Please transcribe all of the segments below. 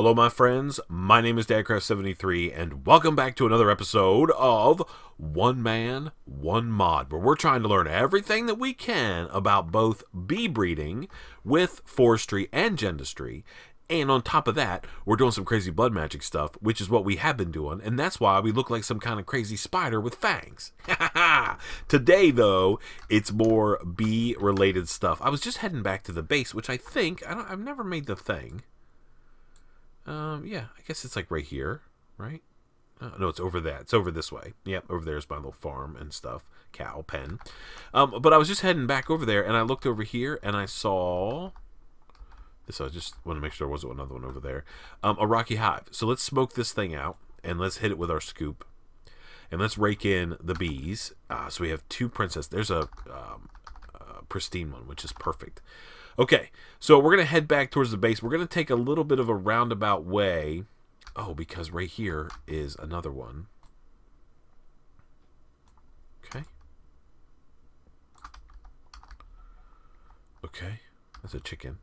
Hello, my friends. My name is Dadcraft73, and welcome back to another episode of One Man, One Mod, where we're trying to learn everything that we can about both bee breeding with forestry and gendistry. And on top of that, we're doing some crazy blood magic stuff, which is what we have been doing, and that's why we look like some kind of crazy spider with fangs. Today, though, it's more bee-related stuff. I was just heading back to the base, which I've never made the thing. Yeah, I guess it's like right here, right? No, it's over that. It's over this way. Yep, over there's my little farm and stuff. Cow pen. But I was just heading back over there, and I looked over here, and I saw this. I just want to make sure there wasn't another one over there. A rocky hive. So let's smoke this thing out, and let's hit it with our scoop. And let's rake in the bees. So we have two princess. There's a pristine one, which is perfect. Okay, so we're going to head back towards the base. We're going to take a little bit of a roundabout way. Oh, because right here is another one. Okay. Okay, that's a chicken.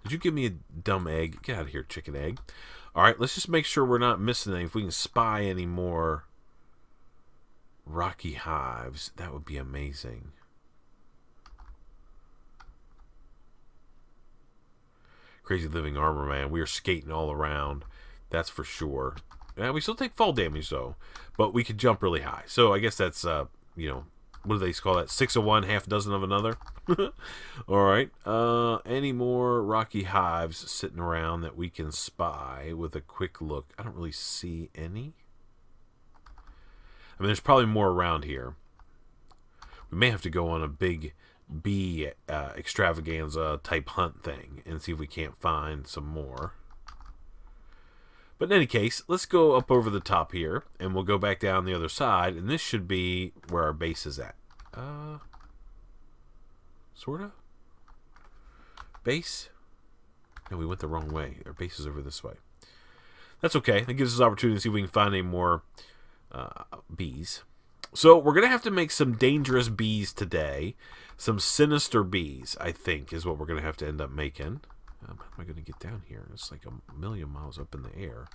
Did you give me a dumb egg? Get out of here, chicken egg. All right, let's just make sure we're not missing anything. If we can spy any more rocky hives, that would be amazing. Crazy living armor, man. We are skating all around. That's for sure. And we still take fall damage, though. But we can jump really high. So I guess that's, you know, what do they call that? 6 of one, half dozen of another. Alright. Any more rocky hives sitting around that we can spy with a quick look? I don't really see any. I mean, there's probably more around here. We may have to go on a big bee extravaganza type hunt thing and see if we can't find some more. But in any case, let's go up over the top here and we'll go back down the other side, and this should be where our base is at. Sorta? Base? No, we went the wrong way. Our base is over this way. That's okay. That gives us an opportunity to see if we can find any more bees. So we're going to have to make some dangerous bees today. Some sinister bees, I think, is what we're going to have to end up making. How am I going to get down here? It's like a million miles up in the air.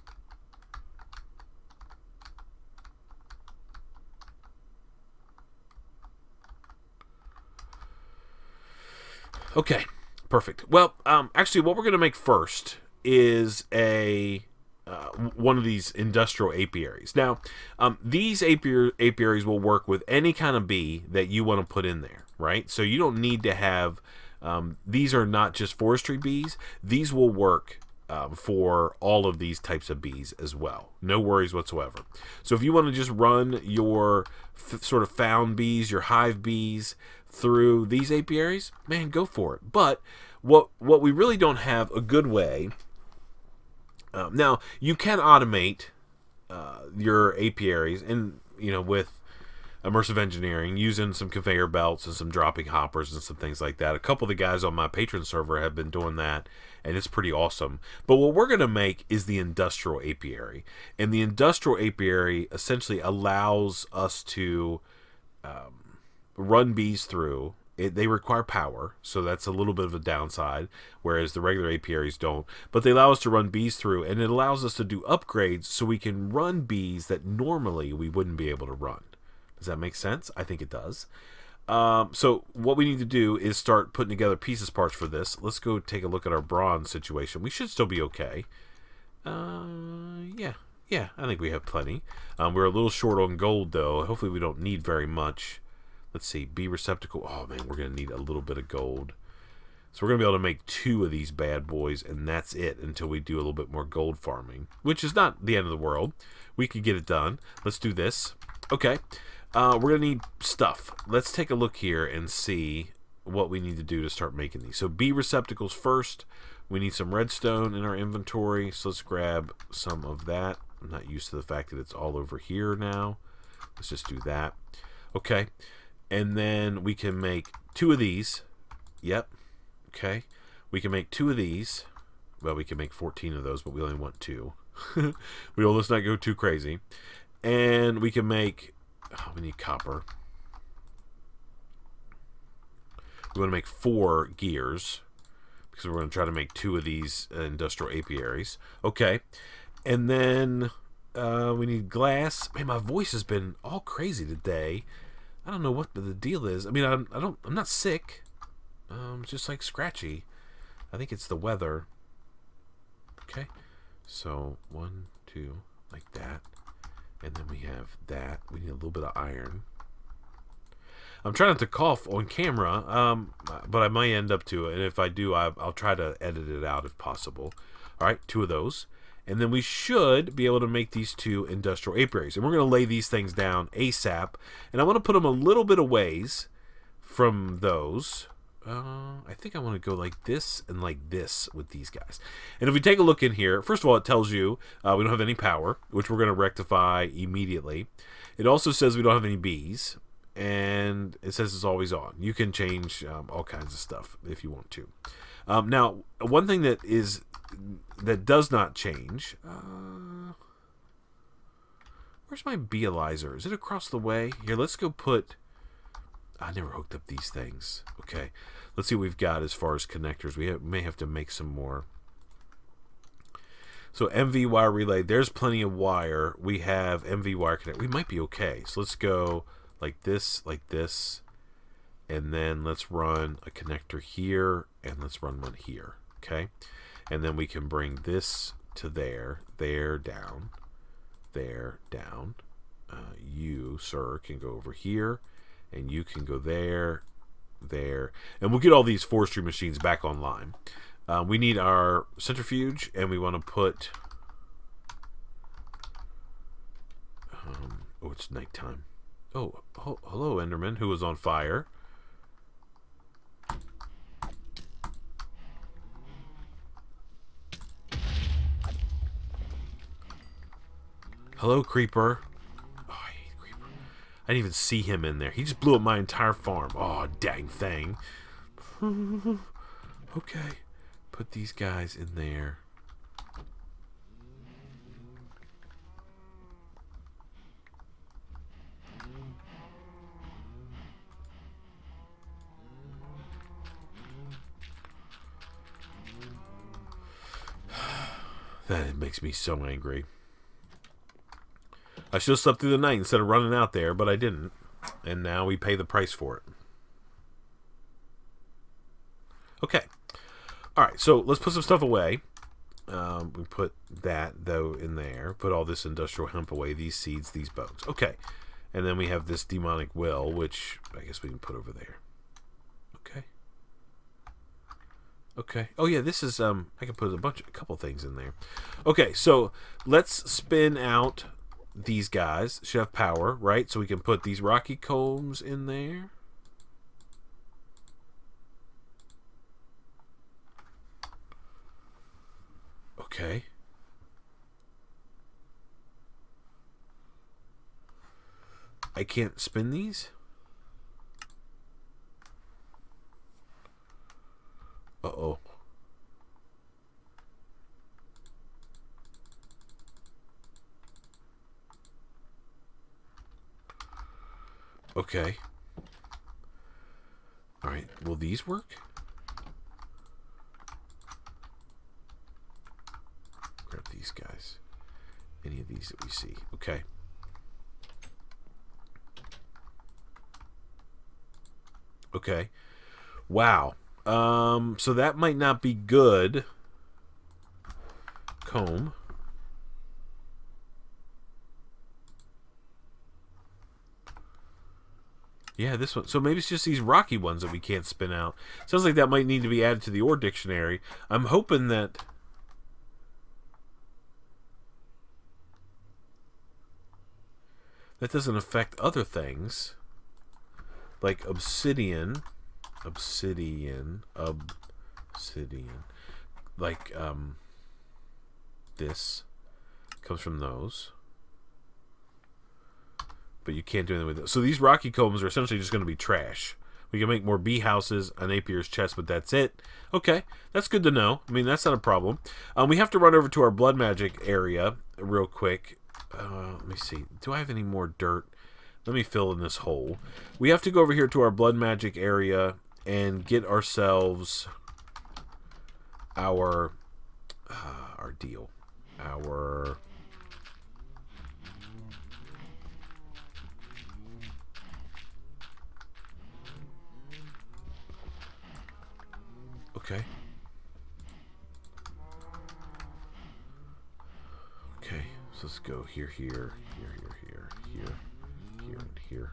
Okay, perfect. Well, actually, what we're going to make first is a one of these industrial apiaries. Now, these apiaries will work with any kind of bee that you want to put in there, right? So you don't need to have, these are not just forestry bees. These will work for all of these types of bees as well. No worries whatsoever. So if you want to just run your sort of found bees, your hive bees through these apiaries, man, go for it. But what we really don't have a good way. Now, you can automate your apiaries, and with immersive engineering, using some conveyor belts and some dropping hoppers and some things like that. A couple of the guys on my patron server have been doing that, and it's pretty awesome. But what we're going to make is the industrial apiary, and the industrial apiary essentially allows us to run bees through. They require power, so that's a little bit of a downside, whereas the regular apiaries don't. But they allow us to run bees through, and it allows us to do upgrades so we can run bees that normally we wouldn't be able to run. Does that make sense? I think it does. So what we need to do is start putting together pieces parts for this. Let's go take a look at our bronze situation. We should still be okay. Yeah, I think we have plenty. We're a little short on gold, though. Hopefully we don't need very much. Let's see, bee receptacle. Oh, man, we're going to need a little bit of gold. So we're going to be able to make 2 of these bad boys, and that's it until we do a little bit more gold farming, which is not the end of the world. We could get it done. Let's do this. Okay, we're going to need stuff. Let's take a look here and see what we need to do to start making these. So bee receptacles first. We need some redstone in our inventory, so let's grab some of that. I'm not used to the fact that it's all over here now. Let's just do that. Okay. And then we can make 2 of these. Yep. Okay. We can make 2 of these. Well, we can make 14 of those, but we only want 2. Let's not go too crazy. And we can make... Oh, we need copper. We want to make 4 gears. because we're going to try to make 2 of these industrial apiaries. Okay, and then we need glass. Man, my voice has been all crazy today. I don't know what the deal is. I mean, I'm not sick. It's just like scratchy. I think it's the weather. Okay, so 1, 2, like that, and then we have that. We need a little bit of iron. I'm trying not to cough on camera, but I might end up to it. And if I do, I'll try to edit it out if possible. All right, 2 of those. And then we should be able to make these 2 industrial apiaries. And we're going to lay these things down ASAP. And I want to put them a little bit of ways from those. I think I want to go like this and like this with these guys. And if we take a look in here, first of all, it tells you we don't have any power, which we're going to rectify immediately. It also says we don't have any bees. And it says it's always on. You can change all kinds of stuff if you want to. Now, one thing that does not change. Where's my beealyzer? Is it across the way? Here, let's go put. I never hooked up these things. Okay, let's see what we've got as far as connectors. We may have to make some more. So MV wire relay. There's plenty of wire. We have MV wire connect. We might be okay. So let's go like this, and then let's run a connector here, and let's run one here, okay? And then we can bring this to there, down. You, sir, can go over here, and you can go there, and we'll get all these forestry machines back online. We need our centrifuge, and we want to put... oh, it's nighttime. Oh, hello, Enderman, who was on fire. Hello, Creeper. Oh, I hate Creeper. I didn't even see him in there. He just blew up my entire farm. Oh, dang thing. Okay. Put these guys in there. That makes me so angry. I should have slept through the night instead of running out there, but I didn't. And now we pay the price for it. Okay. Alright, so let's put some stuff away. We put that, though, in there. Put all this industrial hemp away. These seeds, these bones. Okay. And then we have this demonic will, which I guess we can put over there. Okay. Okay. Oh yeah, this is I can put a couple things in there. Okay, so let's spin out these guys. Should have power, right? So we can put these rocky combs in there. Okay. I can't spin these? Uh-oh. Okay. Alright, will these work? Grab these guys. Any of these that we see. Okay. Okay. Wow. So that might not be good. Comb. Yeah, this one. So maybe it's just these rocky ones that we can't spin out. Sounds like that might need to be added to the ore dictionary. I'm hoping that... that doesn't affect other things. Like obsidian. Obsidian. Like, this comes from those. But you can't do anything with it. So these rocky combs are essentially just going to be trash. We can make more bee houses, an apier's chest, but that's it. Okay, that's good to know. I mean, that's not a problem. We have to run over to our blood magic area real quick. Let me see. Do I have any more dirt? Let me fill in this hole. We have to go over here to our blood magic area and get ourselves our deal. Our okay. Okay, so let's go here, here, and here.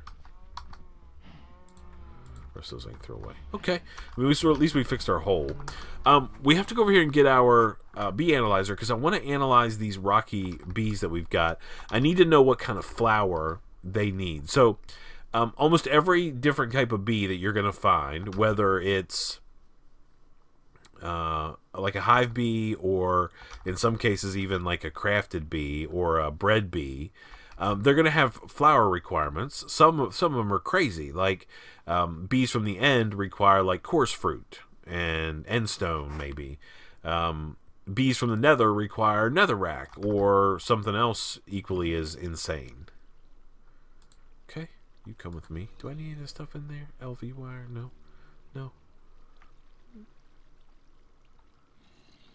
The rest of those I can throw away. Okay, I mean, at least we fixed our hole. We have to go over here and get our bee analyzer because I want to analyze these rocky bees that we've got. I need to know what kind of flower they need. So almost every different type of bee that you're going to find, whether it's like a hive bee, or in some cases even like a crafted bee or a bred bee, they're going to have flower requirements. Some of them are crazy. Like bees from the end require like coarse fruit and endstone, maybe. Bees from the nether require netherrack or something else equally as insane. Okay, you come with me. Do I need any of this stuff in there? LV wire? No. No.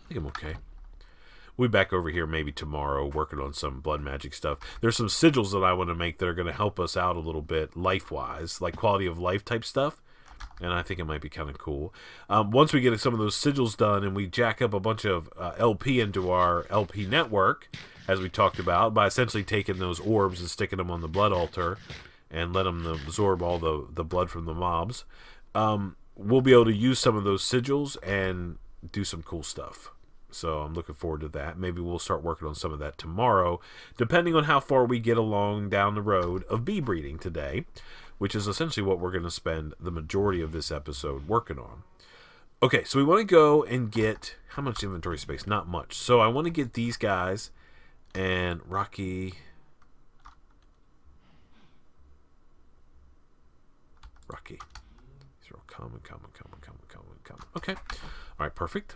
I think I'm okay. We'll be back over here maybe tomorrow working on some blood magic stuff. There's some sigils that I want to make that are going to help us out a little bit life-wise, like quality of life type stuff. And I think it might be kind of cool. Once we get some of those sigils done and we jack up a bunch of LP into our LP network, as we talked about, by essentially taking those orbs and sticking them on the blood altar and let them absorb all the blood from the mobs, we'll be able to use some of those sigils and do some cool stuff. So I'm looking forward to that. Maybe we'll start working on some of that tomorrow, depending on how far we get along down the road of bee breeding today, which is essentially what we're going to spend the majority of this episode working on. Okay, so we want to go and get... How much inventory space? Not much. So I want to get these guys and Rocky... These are all common. Okay. All right, perfect.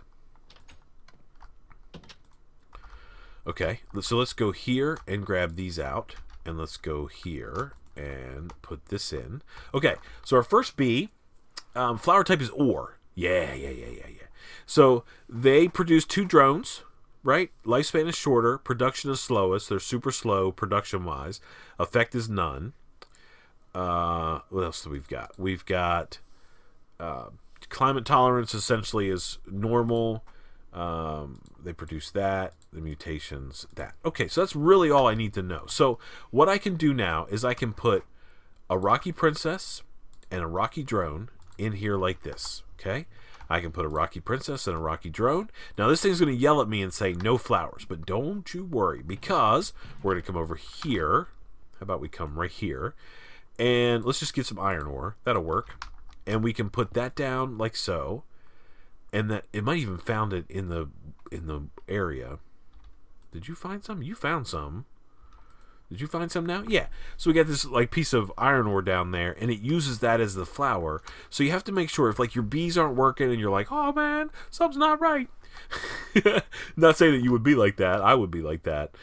Okay, so let's go here and grab these out, and let's go here and put this in. Okay, so our first bee, flower type is ore. Yeah. So they produce 2 drones, right? Lifespan is shorter, production is slowest. They're super slow production-wise. Effect is none. What else do we've got? We've got climate tolerance essentially is normal. They produce that. The mutations, that. Okay, so that's really all I need to know. So what I can do now is I can put a Rocky Princess and a Rocky Drone in here like this. Okay, I can put a Rocky Princess and a Rocky Drone. Now this thing's going to yell at me and say no flowers, but don't you worry, because we're going to come over here. How about we come right here, and let's just get some iron ore. That'll work, and we can put that down like so, and that it might even found it in the area. Did you find some? You found some. Did you find some now? Yeah. So we got this like piece of iron ore down there, and it uses that as the flower. So you have to make sure if like your bees aren't working and you're like, oh man, something's not right. Not saying that you would be like that. I would be like that.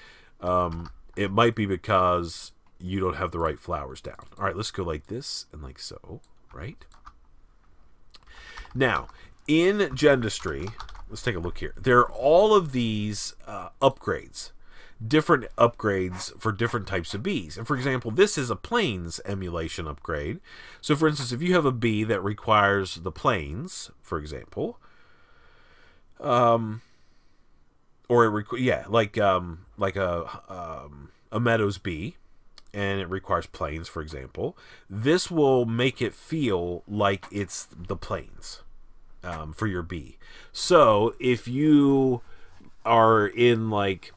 It might be because you don't have the right flowers down. All right, let's go like this and like so, right? Now, in Gendustry, let's take a look here. There are all of these upgrades, different upgrades for different types of bees. And for example, this is a plains emulation upgrade. So for instance, if you have a bee that requires the plains, for example, or like a meadows bee, and it requires plains, for example, this will make it feel like it's the plains. For your bee. So if you are in like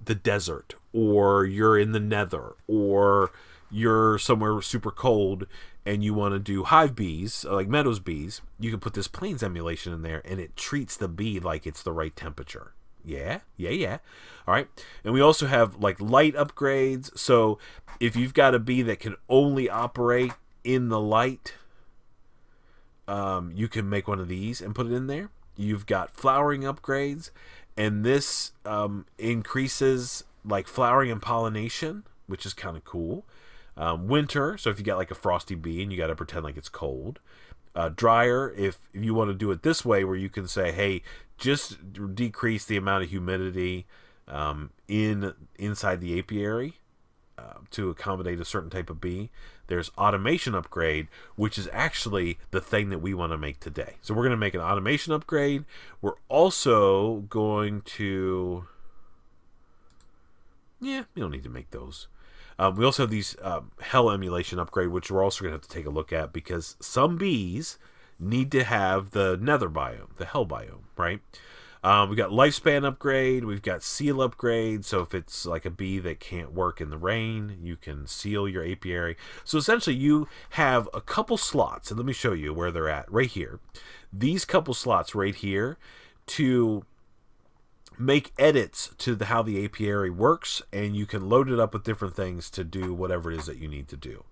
the desert, or you're in the nether, or you're somewhere super cold and you want to do hive bees, like meadows bees, you can put this plains emulation in there and it treats the bee like it's the right temperature. Yeah. All right. And we also have like light upgrades. So if you've got a bee that can only operate in the light, you can make one of these and put it in there. You've got flowering upgrades, and this increases like flowering and pollination, which is kind of cool. Winter, so if you got like a frosty bee and you got to pretend like it's cold. Dryer, if you want to do it this way, where you can say, hey, just decrease the amount of humidity inside the apiary to accommodate a certain type of bee. There's automation upgrade, which is actually the thing that we want to make today. So we're going to make an automation upgrade. We're also going to... Yeah, we don't need to make those. We also have these hell emulation upgrade, which we're also going to have to take a look at, because some bees need to have the nether biome, the hell biome, right? We've got lifespan upgrade. We've got seal upgrade. So if it's like a bee that can't work in the rain, you can seal your apiary. So essentially you have a couple slots, and let me show you where they're at right here. These couple slots right here to make edits to how the apiary works, and you can load it up with different things to do whatever it is that you need to do.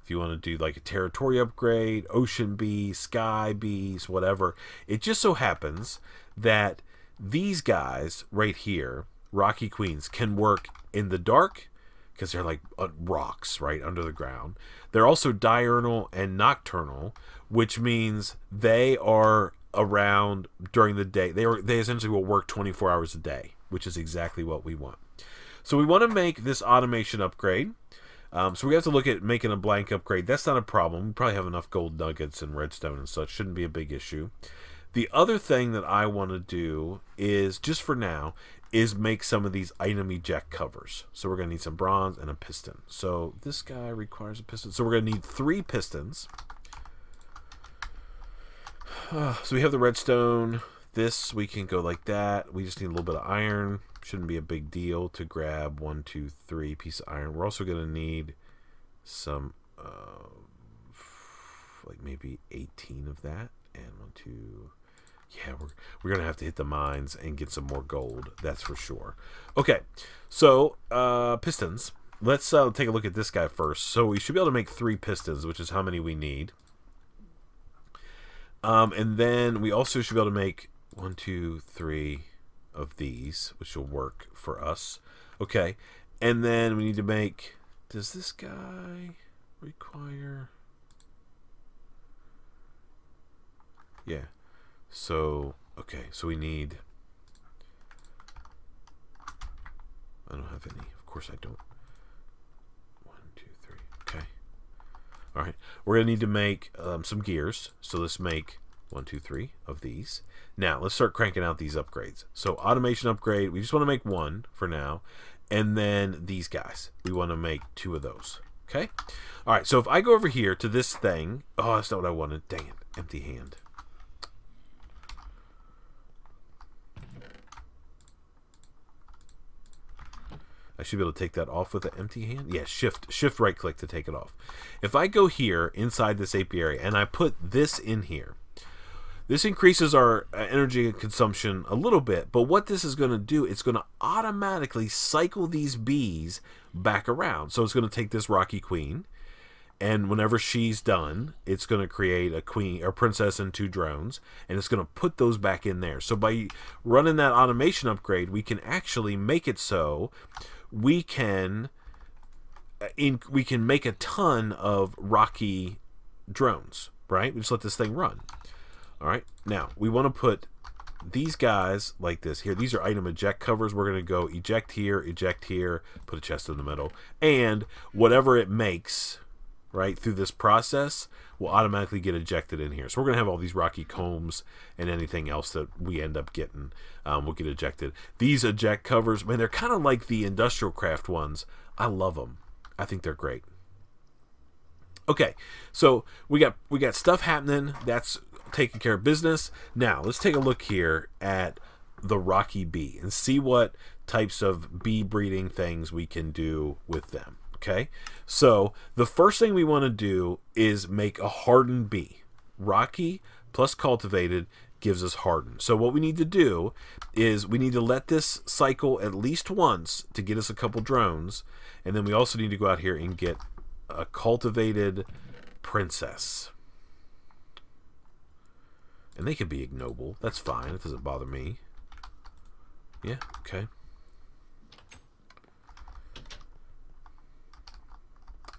If you want to do like a territory upgrade, ocean bees, sky bees, whatever. It just so happens that these guys right here, Rocky Queens, can work in the dark because they're like rocks right under the ground. They're also diurnal and nocturnal, which means they are around during the day. They essentially will work 24 hours a day, which is exactly what we want. So we want to make this automation upgrade. So we have to look at making a blank upgrade. That's not a problem. We probably have enough gold nuggets and redstone and such. Shouldn't be a big issue. The other thing that I want to do is, just for now, is make some of these item eject covers. So we're going to need some bronze and a piston. So this guy requires a piston. So we're going to need 3 pistons. So we have the redstone. This, we can go like that. We just need a little bit of iron. Shouldn't be a big deal to grab 1, 2, 3 pieces of iron. We're also going to need some, like maybe 18 of that. And 1, 2... Yeah, we're going to have to hit the mines and get some more gold. That's for sure. Okay, so pistons. Let's take a look at this guy first. So we should be able to make 3 pistons, which is how many we need. And then we also should be able to make 1, 2, 3 of these, which will work for us. Okay, and then we need to make... Does this guy require... Yeah. So, okay, so we need... I don't have any. Of course I don't. 1, 2, 3. Okay. All right. We're going to need to make some gears. So let's make 1, 2, 3 of these. Now, let's start cranking out these upgrades. So automation upgrade, we just want to make 1 for now. And then these guys, we want to make 2 of those. Okay? All right, so if I go over here to this thing... Oh, that's not what I wanted. Dang it. Empty hand. I should be able to take that off with an empty hand. Yeah, shift right click to take it off. If I go here inside this apiary and I put this in here, this increases our energy consumption a little bit, but what this is going to do, it's going to automatically cycle these bees back around. So it's going to take this Rocky Queen, and whenever she's done, it's going to create a queen or princess and 2 drones, and it's going to put those back in there. So by running that automation upgrade, we can actually make it so we can make a ton of Rocky drones, right? We just let this thing run. All right, now we want to put these guys like this here. These are item eject covers. We're going to go eject here, put a chest in the middle, and whatever it makes right through this process will automatically get ejected in here. So we're going to have all these Rocky combs, and anything else that we end up getting will get ejected. These eject covers, man, they're kind of like the industrial craft ones. I love them. I think they're great. Okay, so we got stuff happening. That's taking care of business. Now let's take a look here at the Rocky bee and see what types of bee breeding things we can do with them. Okay, so the first thing we want to do is make a hardened bee. Rocky plus cultivated gives us hardened. So what we need to do is we need to let this cycle at least once to get us a couple drones, and then we also need to go out here and get a cultivated princess. And they can be ignoble. That's fine. It doesn't bother me. Yeah, okay.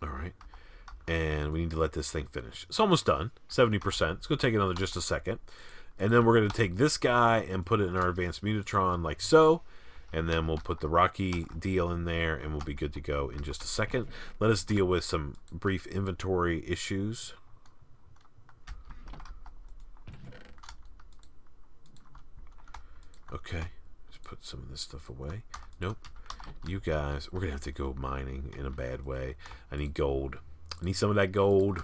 All right. And we need to let this thing finish. It's almost done. 70%. It's going to take another just a second. And then we're going to take this guy and put it in our advanced mutatron like so. And then we'll put the Rocky deal in there and we'll be good to go in just a second. Let us deal with some brief inventory issues. Okay. Let's put some of this stuff away. Nope. You guys, we're going to have to go mining in a bad way. I need gold. I need some of that gold.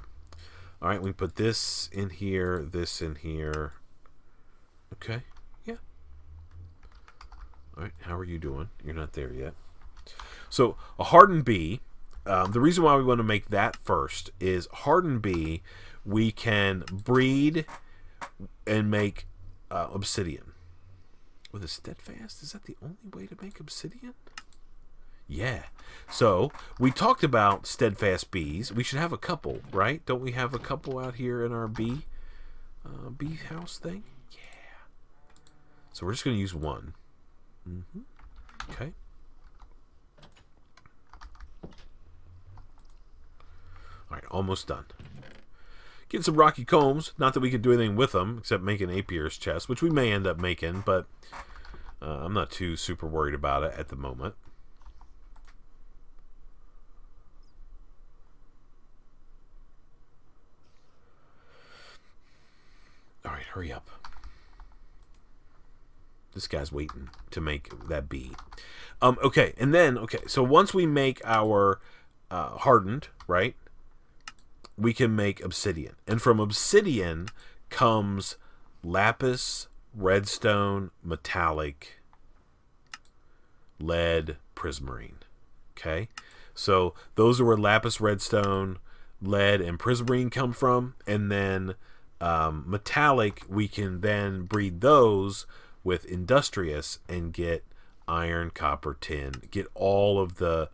All right, we put this in here, this in here. Okay, yeah. All right, how are you doing? You're not there yet. So a hardened bee, the reason why we want to make that first is hardened bee, we can breed and make obsidian. With a steadfast, is that the only way to make obsidian? Yeah. So we talked about steadfast bees. We should have a couple, right? Don't we have a couple out here in our bee house thing? Yeah. So we're just going to use one. Okay. All right, almost done. Getting some rocky combs. Not that we could do anything with them except make an Apiaries chest, which we may end up making, but I'm not too super worried about it at the moment. All right, hurry up. This guy's waiting to make that bee. Okay, and then, okay, so once we make our hardened, right, we can make obsidian. And from obsidian comes lapis, redstone, metallic, lead, prismarine. Okay? So those are where lapis, redstone, lead, and prismarine come from. And then metallic, we can then breed those with industrious and get iron, copper, tin, get all of the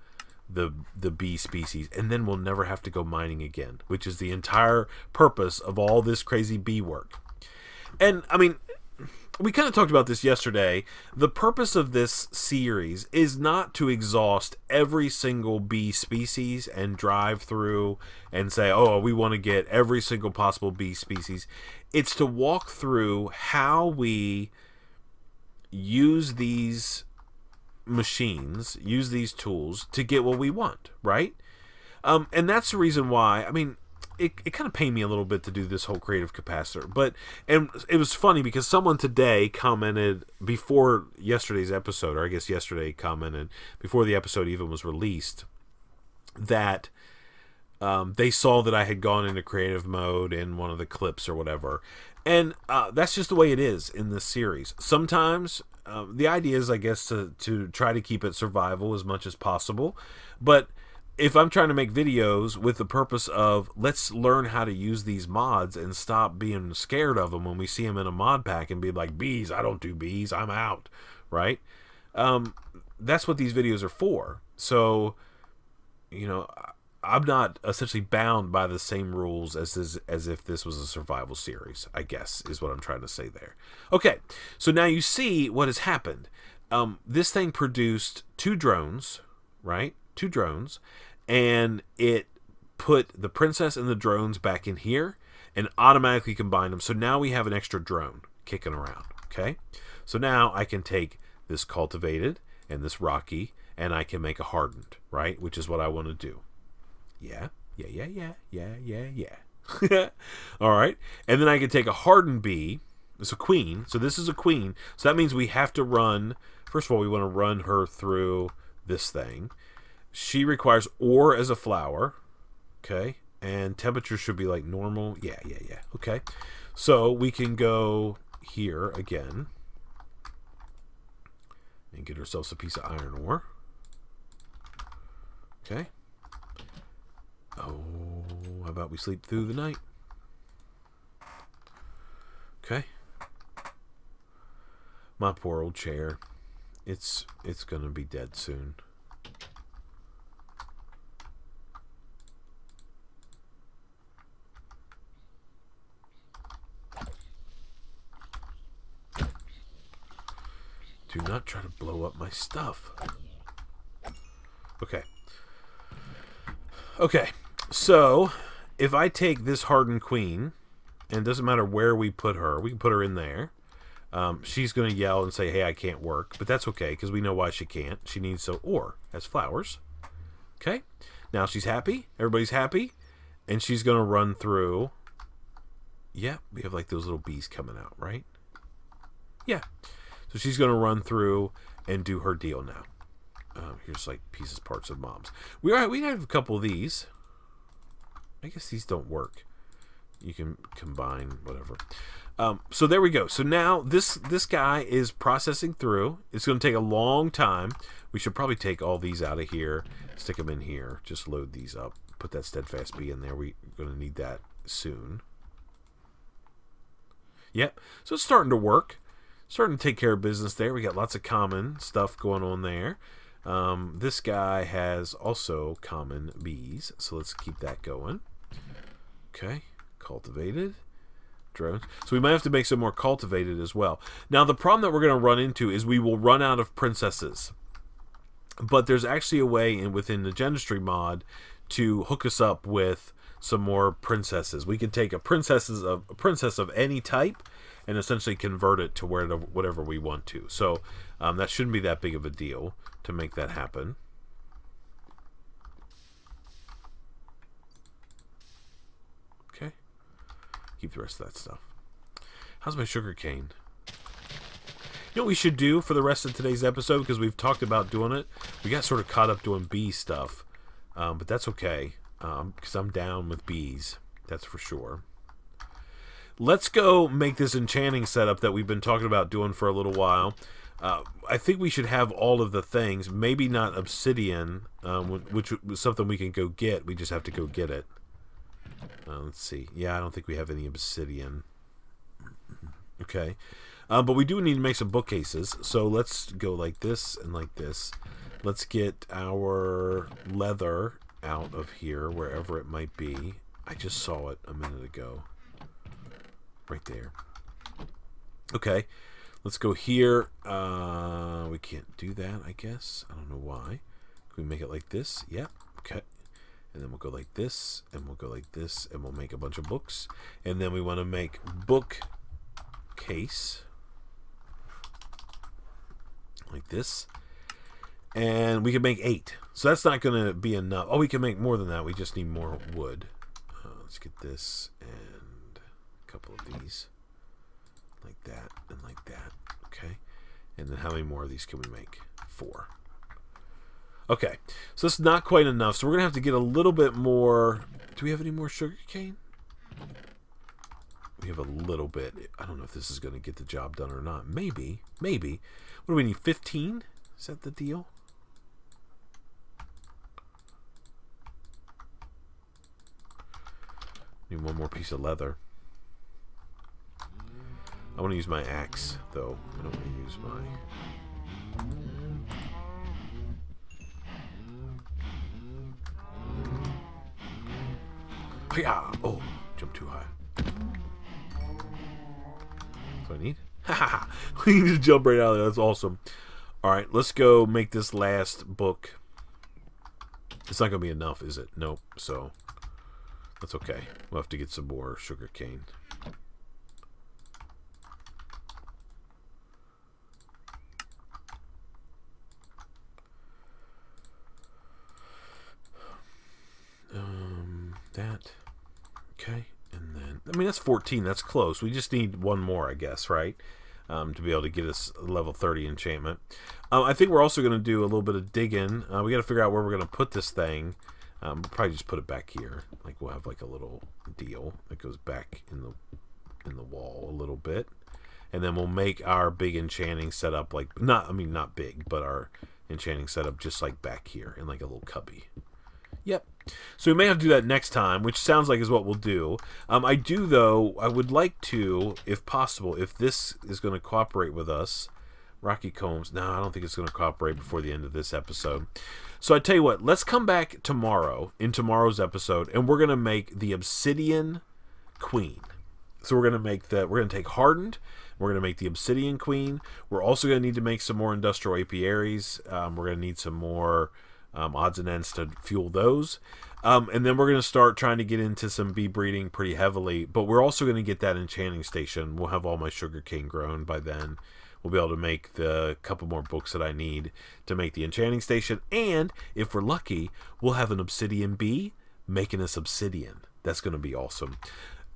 bee species, and then we'll never have to go mining again, which is the entire purpose of all this crazy bee work. And I mean, we kind of talked about this yesterday. The purpose of this series is not to exhaust every single bee species and drive through and say, oh, we want to get every single possible bee species. It's to walk through how we use these machines, use these tools to get what we want, right? And that's the reason why, I mean, it kind of pained me a little bit to do this whole creative capacitor, and it was funny because someone today commented before yesterday's episode, or I guess yesterday commented before the episode even was released, that they saw that I had gone into creative mode in one of the clips or whatever. And that's just the way it is in this series. Sometimes the idea is, I guess, to try to keep it survival as much as possible. But if I'm trying to make videos with the purpose of let's learn how to use these mods and stop being scared of them when we see them in a mod pack and be like, bees, I don't do bees, I'm out, right? That's what these videos are for. So, you know, I'm not essentially bound by the same rules as if this was a survival series, I guess, is what I'm trying to say there. Okay, so now you see what has happened. This thing produced 2 drones, right? 2 drones, and it put the princess and the drones back in here and automatically combined them. So now we have an extra drone kicking around, okay? So now I can take this cultivated and this rocky, and I can make a hardened, right? Which is what I want to do. Yeah. All right. And then I can take a hardened bee. It's a queen. So this is a queen. So that means we have to run. First of all, we want to run her through this thing. She requires ore as a flower. Okay. And temperature should be like normal. Yeah. Okay. So we can go here again and get ourselves a piece of iron ore. Okay. Oh, how about we sleep through the night? Okay. My poor old chair. It's gonna be dead soon. Do not try to blow up my stuff. Okay. Okay, so if I take this hardened queen, and it doesn't matter where we put her, we can put her in there. She's going to yell and say, hey, I can't work. But that's okay, because we know why she can't. She needs ore as flowers. Okay, now she's happy. Everybody's happy. And she's going to run through. Yeah, we have like those little bees coming out, right? Yeah. So she's going to run through and do her deal now. Here's like parts of moms. We have a couple of these. I guess these don't work. You can combine whatever. So there we go. So now this guy is processing through. It's going to take a long time. We should probably take all these out of here, stick them in here, just load these up, put that steadfast bee in there. We're going to need that soon. Yep. So it's starting to work. Starting to take care of business there. We got lots of common stuff going on there. This guy has also common bees, so let's keep that going. Okay, cultivated. Drones. So we might have to make some more cultivated as well. Now the problem that we're going to run into is we will run out of princesses. But there's actually a way within the Gendustry mod to hook us up with some more princesses. We can take a princess of any type and essentially convert it to whatever we want to. So that shouldn't be that big of a deal to make that happen. Okay. Keep the rest of that stuff. How's my sugar cane? You know what we should do for the rest of today's episode, because we've talked about doing it. We got sort of caught up doing bee stuff. But that's okay, because I'm down with bees. That's for sure. Let's go make this enchanting setup that we've been talking about doing for a little while. I think we should have all of the things. Maybe not obsidian, which was something we can go get. We just have to go get it. Let's see. Yeah, I don't think we have any obsidian. Okay. But we do need to make some bookcases. So let's go like this and like this. Let's get our leather out of here, wherever it might be. I just saw it a minute ago. Right there. Okay. Let's go here. We can't do that, I guess. I don't know why. Can we make it like this? Yep. Okay. And then we'll go like this, and we'll go like this, and we'll make a bunch of books. And then we want to make bookcase. Like this. And we can make 8. So that's not going to be enough. Oh, we can make more than that. We just need more wood. Let's get this and a couple of these. Like that and like that. Okay. And then how many more of these can we make? 4. Okay. So that's not quite enough. So we're going to have to get a little bit more. Do we have any more sugar cane? We have a little bit. I don't know if this is going to get the job done or not. Maybe. Maybe. What do we need? 15? Is that the deal? Need one more piece of leather. I want to use my axe, though. I don't want to use my... Hiya! Oh, jumped too high. That's what I need? Haha! We need to jump right out of there. That's awesome. Alright, let's go make this last book. It's not going to be enough, is it? Nope. So, that's okay. We'll have to get some more sugar cane. That. Okay. And then, I mean, that's 14. That's close. We just need one more, I guess, right? To be able to get us a level 30 enchantment. I think we're also going to do a little bit of digging. We got to figure out where we're going to put this thing. We'll probably just put it back here. Like, we'll have like a little deal that goes back in the wall a little bit. And then we'll make our big enchanting setup like, not big, but our enchanting setup just like back here in like a little cubby. Yep. So we may have to do that next time, which sounds like is what we'll do. I would like to, if possible, if this is going to cooperate with us, Rocky Combs. No, I don't think it's going to cooperate before the end of this episode. So I tell you what, let's come back tomorrow, in tomorrow's episode, and we're going to make the Obsidian Queen. So we're going to take Hardened, we're going to make the Obsidian Queen. We're also going to need to make some more Industrial Apiaries. We're going to need some more odds and ends to fuel those. And then we're going to start trying to get into some bee breeding pretty heavily, but we're also going to get that enchanting station. We'll have all my sugarcane grown by then. We'll be able to make the couple more books that I need to make the enchanting station, and if we're lucky, we'll have an obsidian bee making us obsidian. That's going to be awesome.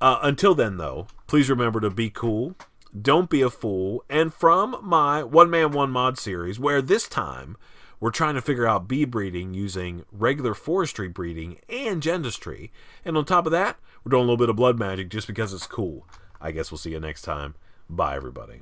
Until then, though, please remember to be cool, don't be a fool, and from my One Man, One Mod series, where this time we're trying to figure out bee breeding using regular forestry breeding and gendistry, and on top of that, we're doing a little bit of blood magic just because it's cool. I guess we'll see you next time. Bye, everybody.